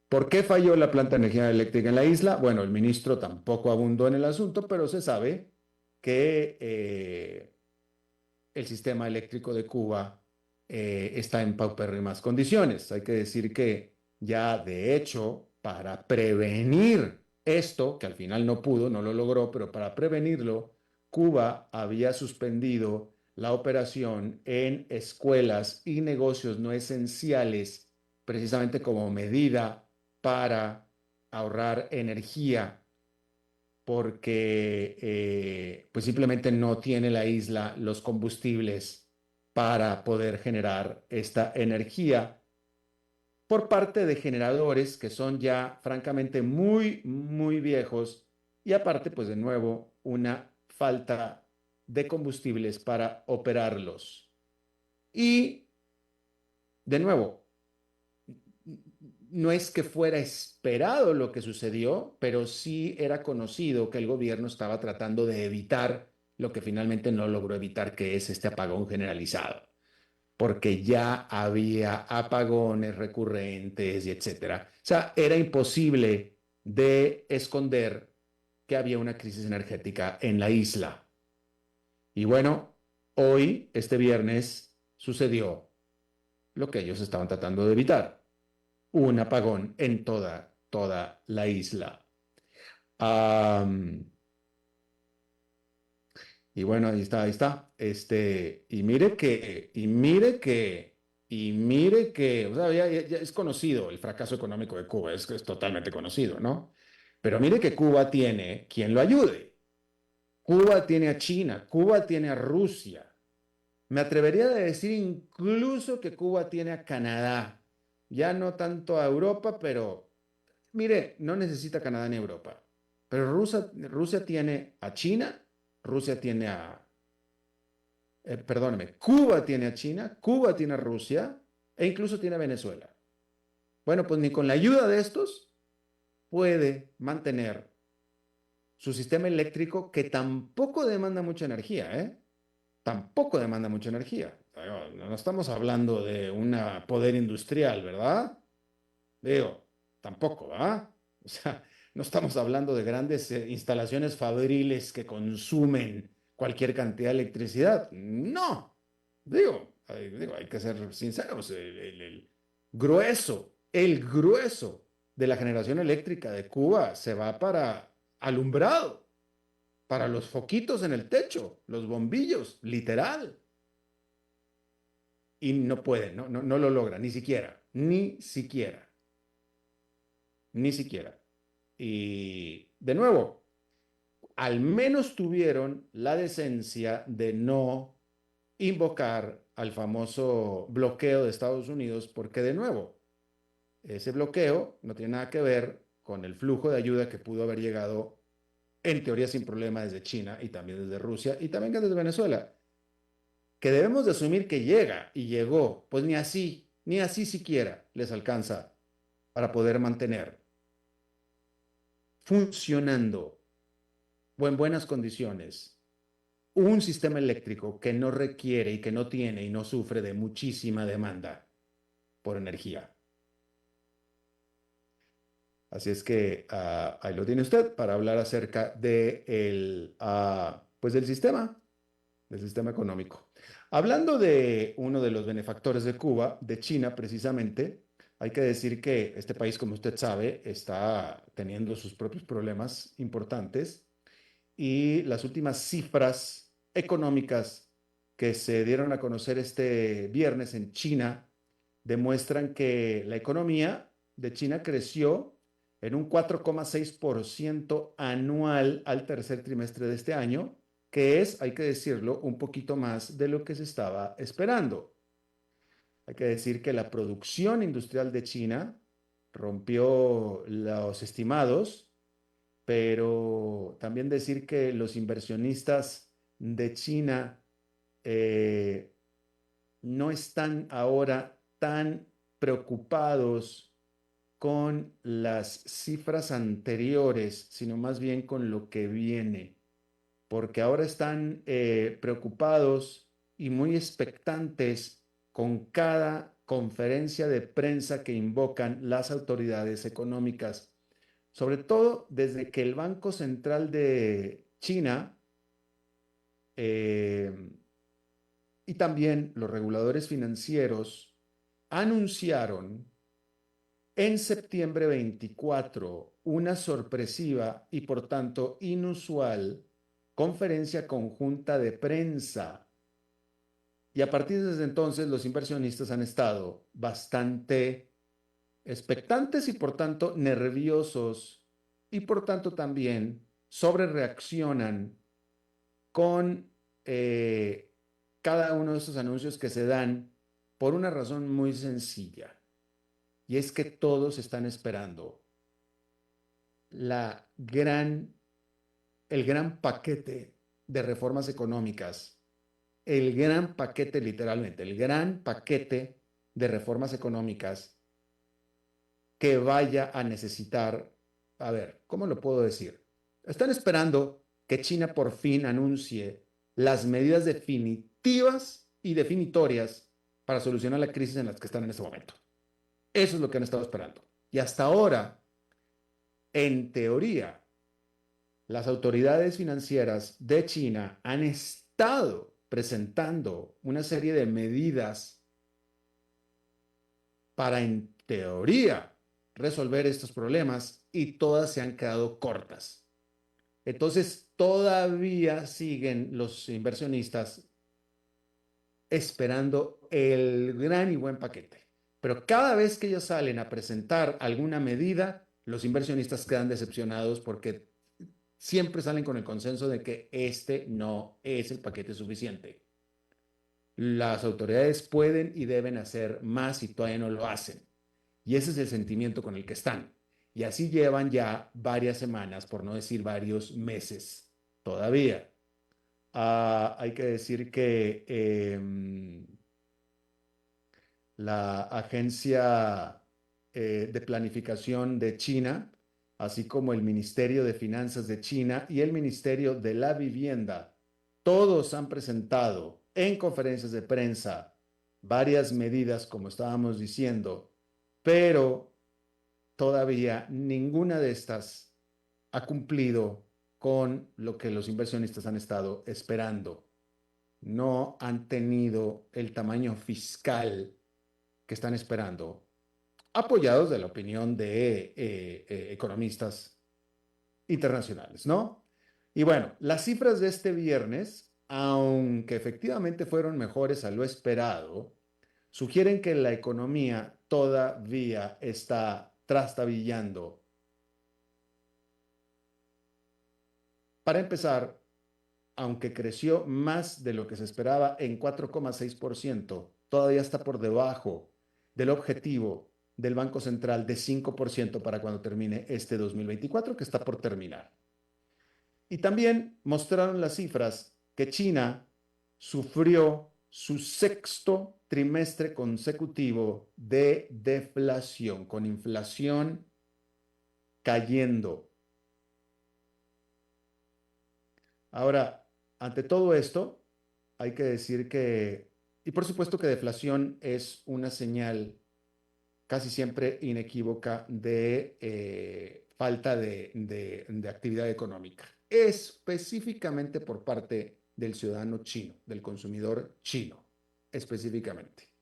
¿Por qué falló la planta de energía eléctrica en la isla? Bueno, el ministro tampoco abundó en el asunto, pero se sabe que el sistema eléctrico de Cuba está en paupérrimas condiciones. Hay que decir que ya de hecho, para prevenir esto, que al final no pudo, no lo logró, pero para prevenirlo, Cuba había suspendido la operación en escuelas y negocios no esenciales, precisamente como medida para ahorrar energía, porque pues simplemente no tiene la isla los combustibles para poder generar esta energía por parte de generadores que son ya francamente muy, muy viejos y aparte pues de nuevo una falta de combustibles para operarlos. Y de nuevo, no es que fuera esperado lo que sucedió, pero sí era conocido que el gobierno estaba tratando de evitar lo que finalmente no logró evitar, que es este apagón generalizado, porque ya había apagones recurrentes y etcétera. O sea, era imposible de esconder que había una crisis energética en la isla. Y bueno, hoy, este viernes, sucedió lo que ellos estaban tratando de evitar: un apagón en toda la isla. Y bueno, ahí está. Y mire que, o sea, ya es conocido el fracaso económico de Cuba, es totalmente conocido, ¿no? Pero mire que Cuba tiene quien lo ayude. Cuba tiene a China, Cuba tiene a Rusia. Me atrevería a decir incluso que Cuba tiene a Canadá. Ya no tanto a Europa, pero mire, no necesita Canadá ni Europa. Pero Rusia tiene a China, Rusia tiene perdóneme, Cuba tiene a China, Cuba tiene a Rusia e incluso tiene a Venezuela. Bueno, pues ni con la ayuda de estos puede mantener su sistema eléctrico, que tampoco demanda mucha energía, ¿eh? Tampoco demanda mucha energía. No estamos hablando de un poder industrial, ¿verdad? Digo, tampoco, ¿verdad? O sea, no estamos hablando de grandes instalaciones fabriles que consumen cualquier cantidad de electricidad. No. Hay que ser sinceros. El grueso de la generación eléctrica de Cuba se va para alumbrado, para los foquitos en el techo, los bombillos, literal. Y no pueden, no lo logran, ni siquiera. Y de nuevo, al menos tuvieron la decencia de no invocar al famoso bloqueo de Estados Unidos, porque de nuevo, ese bloqueo no tiene nada que ver con el flujo de ayuda que pudo haber llegado en teoría sin problema desde China y también desde Rusia y también desde Venezuela, que debemos de asumir que llega y llegó, pues ni así siquiera les alcanza para poder mantener funcionando o en buenas condiciones un sistema eléctrico que no requiere y que no tiene y no sufre de muchísima demanda por energía. Así es que ahí lo tiene usted para hablar acerca de pues del sistema económico. Hablando de uno de los benefactores de Cuba, de China precisamente, hay que decir que este país, como usted sabe, está teniendo sus propios problemas importantes y las últimas cifras económicas que se dieron a conocer este viernes en China demuestran que la economía de China creció en un 4,6% anual al tercer trimestre de este año, que es, hay que decirlo, un poquito más de lo que se estaba esperando. Hay que decir que la producción industrial de China rompió los estimados, pero también decir que los inversionistas de China no están ahora tan preocupados con las cifras anteriores, sino más bien con lo que viene, porque ahora están preocupados y muy expectantes con cada conferencia de prensa que invocan las autoridades económicas, sobre todo desde que el Banco Central de China y también los reguladores financieros anunciaron en septiembre 24 una sorpresiva y por tanto inusual conferencia conjunta de prensa. Y a partir de desde entonces los inversionistas han estado bastante expectantes y por tanto nerviosos y por tanto también sobrereaccionan con cada uno de estos anuncios que se dan por una razón muy sencilla. Y es que todos están esperando el gran paquete de reformas económicas, el gran paquete literalmente, el gran paquete de reformas económicas que vaya a necesitar, a ver, ¿cómo lo puedo decir? Están esperando que China por fin anuncie las medidas definitivas y definitorias para solucionar la crisis en la que están en este momento. Eso es lo que han estado esperando. Y hasta ahora, en teoría, las autoridades financieras de China han estado presentando una serie de medidas para, en teoría, resolver estos problemas y todas se han quedado cortas. Entonces, todavía siguen los inversionistas esperando el gran y buen paquete. Pero cada vez que ellos salen a presentar alguna medida, los inversionistas quedan decepcionados porque siempre salen con el consenso de que este no es el paquete suficiente. Las autoridades pueden y deben hacer más y todavía no lo hacen. Y ese es el sentimiento con el que están. Y así llevan ya varias semanas, por no decir varios meses todavía. hay que decir que la Agencia de Planificación de China, así como el Ministerio de Finanzas de China y el Ministerio de la Vivienda, todos han presentado en conferencias de prensa varias medidas, como estábamos diciendo, pero todavía ninguna de estas ha cumplido con lo que los inversionistas han estado esperando. No han tenido el tamaño fiscal que están esperando, apoyados de la opinión de economistas internacionales, ¿no? Y bueno, las cifras de este viernes, aunque efectivamente fueron mejores a lo esperado, sugieren que la economía todavía está trastabillando. Para empezar, aunque creció más de lo que se esperaba en 4,6%, todavía está por debajo del objetivo del Banco Central de 5% para cuando termine este 2024, que está por terminar. Y también mostraron las cifras que China sufrió su sexto trimestre consecutivo de deflación, con inflación cayendo. Ahora, ante todo esto, hay que decir que, y por supuesto que deflación es una señal casi siempre inequívoca de falta de actividad económica, específicamente por parte del ciudadano chino, del consumidor chino, específicamente.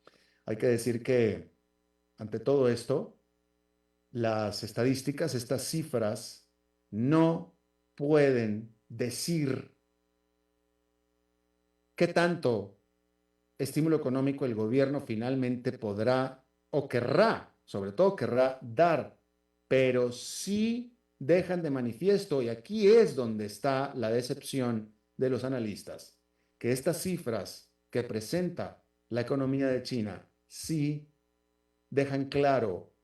Hay que decir que, ante todo esto, las estadísticas, estas cifras, no pueden decir qué tanto estímulo económico el gobierno finalmente podrá o querrá, sobre todo querrá dar, pero sí dejan de manifiesto, y aquí es donde está la decepción de los analistas, que estas cifras que presenta la economía de China sí dejan claro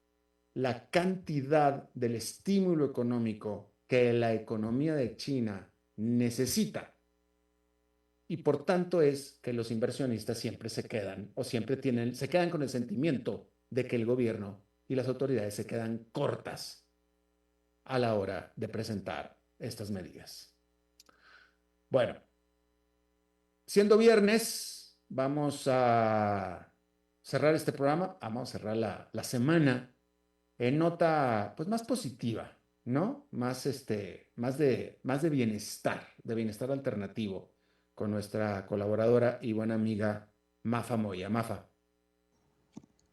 la cantidad del estímulo económico que la economía de China necesita. Y por tanto es que los inversionistas siempre se quedan o siempre se quedan con el sentimiento de que el gobierno y las autoridades se quedan cortas a la hora de presentar estas medidas. Bueno, siendo viernes, vamos a cerrar este programa, vamos a cerrar la semana en nota pues más positiva, ¿no? Más de bienestar alternativo, con nuestra colaboradora y buena amiga Mafa Moya. Mafa.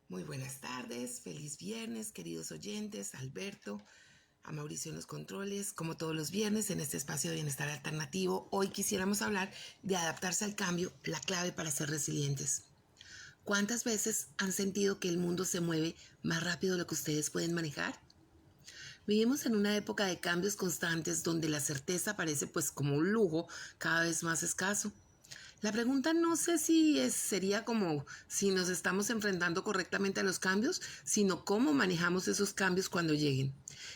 Muy buenas tardes, feliz viernes, queridos oyentes, Alberto, a Mauricio en los controles, como todos los viernes en este espacio de bienestar alternativo. Hoy quisiéramos hablar de adaptarse al cambio, la clave para ser resilientes. ¿Cuántas veces han sentido que el mundo se mueve más rápido de lo que ustedes pueden manejar? Vivimos en una época de cambios constantes donde la certeza parece pues como un lujo cada vez más escaso. La pregunta no sé si sería como si nos estamos enfrentando correctamente a los cambios, sino cómo manejamos esos cambios cuando lleguen.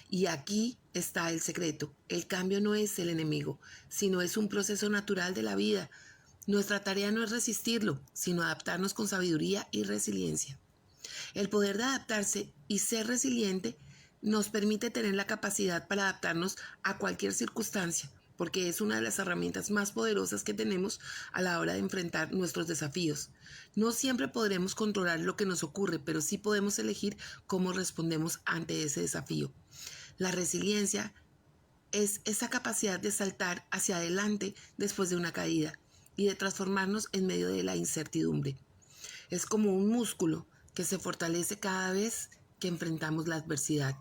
Y aquí está el secreto. El cambio no es el enemigo, sino es un proceso natural de la vida. Nuestra tarea no es resistirlo, sino adaptarnos con sabiduría y resiliencia. El poder de adaptarse y ser resiliente nos permite tener la capacidad para adaptarnos a cualquier circunstancia, porque es una de las herramientas más poderosas que tenemos a la hora de enfrentar nuestros desafíos. No siempre podremos controlar lo que nos ocurre, pero sí podemos elegir cómo respondemos ante ese desafío. La resiliencia es esa capacidad de saltar hacia adelante después de una caída y de transformarnos en medio de la incertidumbre. Es como un músculo que se fortalece cada vez que enfrentamos la adversidad.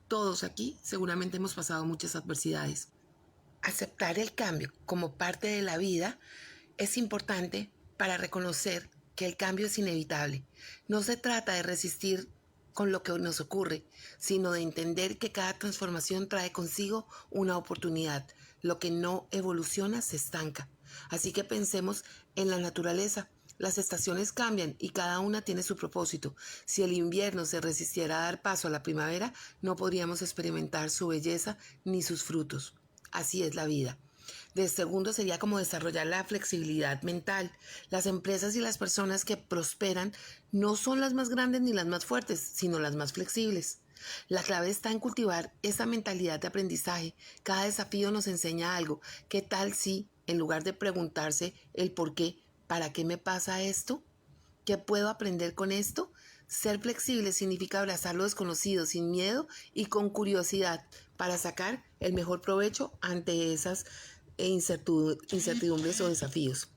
Todos aquí seguramente hemos pasado muchas adversidades. Aceptar el cambio como parte de la vida es importante para reconocer que el cambio es inevitable. No se trata de resistir con lo que nos ocurre, sino de entender que cada transformación trae consigo una oportunidad. Lo que no evoluciona se estanca. Así que pensemos en la naturaleza. Las estaciones cambian y cada una tiene su propósito. Si el invierno se resistiera a dar paso a la primavera, no podríamos experimentar su belleza ni sus frutos. Así es la vida. De segundo sería como desarrollar la flexibilidad mental. Las empresas y las personas que prosperan no son las más grandes ni las más fuertes, sino las más flexibles. La clave está en cultivar esa mentalidad de aprendizaje. Cada desafío nos enseña algo. ¿Qué tal si, en lugar de preguntarse el por qué, ¿para qué me pasa esto? ¿Qué puedo aprender con esto? Ser flexible significa abrazar lo desconocido sin miedo y con curiosidad para sacar el mejor provecho ante esas incertidumbres o desafíos.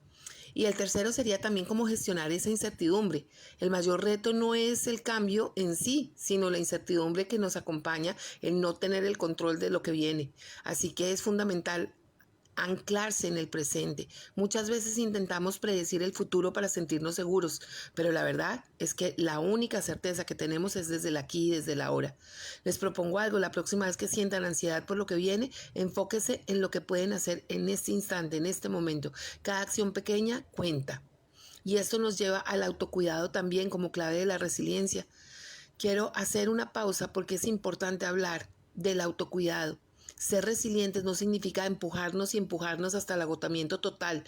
Y el tercero sería también cómo gestionar esa incertidumbre. El mayor reto no es el cambio en sí, sino la incertidumbre que nos acompaña, el no tener el control de lo que viene. Así que es fundamental anclarse en el presente. Muchas veces intentamos predecir el futuro para sentirnos seguros, pero la verdad es que la única certeza que tenemos es desde el aquí y desde el ahora. Les propongo algo: la próxima vez que sientan ansiedad por lo que viene, enfóquese en lo que pueden hacer en este instante, en este momento. Cada acción pequeña cuenta. Y esto nos lleva al autocuidado también como clave de la resiliencia. Quiero hacer una pausa porque es importante hablar del autocuidado. Ser resilientes no significa empujarnos hasta el agotamiento total,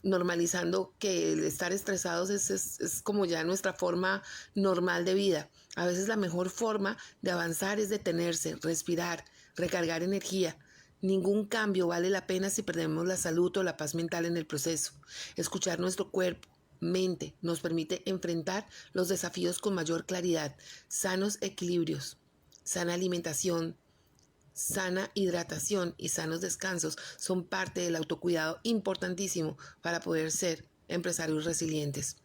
normalizando que el estar estresados es como ya nuestra forma normal de vida. A veces la mejor forma de avanzar es detenerse, respirar, recargar energía. Ningún cambio vale la pena si perdemos la salud o la paz mental en el proceso. Escuchar nuestro cuerpo, mente, nos permite enfrentar los desafíos con mayor claridad. Sanos equilibrios, sana alimentación, sana hidratación y sanos descansos son parte del autocuidado importantísimo para poder ser empresarios resilientes.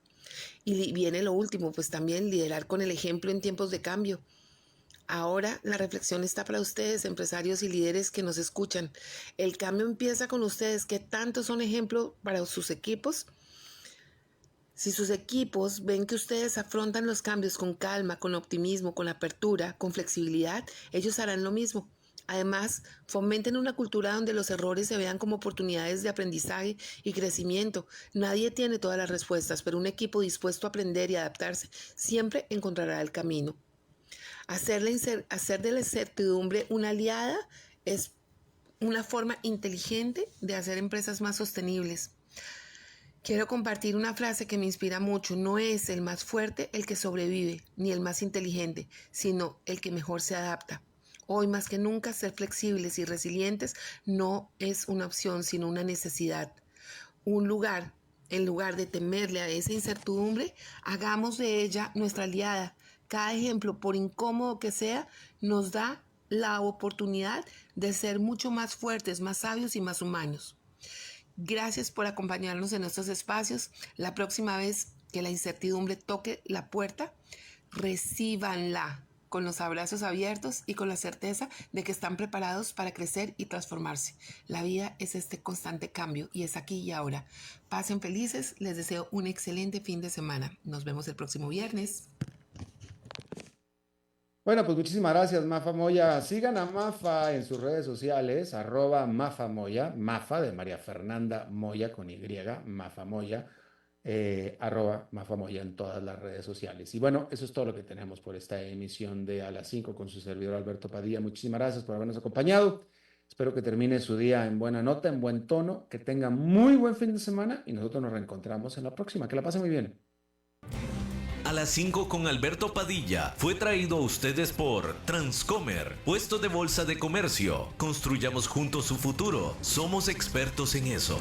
Y viene lo último, pues también liderar con el ejemplo en tiempos de cambio. Ahora la reflexión está para ustedes, empresarios y líderes que nos escuchan. El cambio empieza con ustedes. ¿Qué tanto son ejemplo para sus equipos? Si sus equipos ven que ustedes afrontan los cambios con calma, con optimismo, con apertura, con flexibilidad, ellos harán lo mismo. Además, fomenten una cultura donde los errores se vean como oportunidades de aprendizaje y crecimiento. Nadie tiene todas las respuestas, pero un equipo dispuesto a aprender y adaptarse siempre encontrará el camino. Hacer de la incertidumbre una aliada es una forma inteligente de hacer empresas más sostenibles. Quiero compartir una frase que me inspira mucho. No es el más fuerte el que sobrevive, ni el más inteligente, sino el que mejor se adapta. Hoy más que nunca, ser flexibles y resilientes no es una opción, sino una necesidad. En lugar de temerle a esa incertidumbre, hagamos de ella nuestra aliada. Cada ejemplo, por incómodo que sea, nos da la oportunidad de ser mucho más fuertes, más sabios y más humanos. Gracias por acompañarnos en estos espacios. La próxima vez que la incertidumbre toque la puerta, recíbanla con los abrazos abiertos y con la certeza de que están preparados para crecer y transformarse. La vida es este constante cambio y es aquí y ahora. Pasen felices, les deseo un excelente fin de semana. Nos vemos el próximo viernes. Bueno, pues muchísimas gracias, Mafa Moya. Sigan a Mafa en sus redes sociales, @Mafa Moya, Mafa de María Fernanda Moya con Y, Mafa Moya. @Mafa Moya en todas las redes sociales. Y bueno, eso es todo lo que tenemos por esta emisión de A las 5 con su servidor Alberto Padilla. Muchísimas gracias por habernos acompañado. Espero que termine su día en buena nota, en buen tono, que tenga muy buen fin de semana y nosotros nos reencontramos en la próxima. Que la pasen muy bien. A las 5 con Alberto Padilla fue traído a ustedes por Transcomer, puesto de bolsa de comercio. Construyamos juntos su futuro. Somos expertos en eso.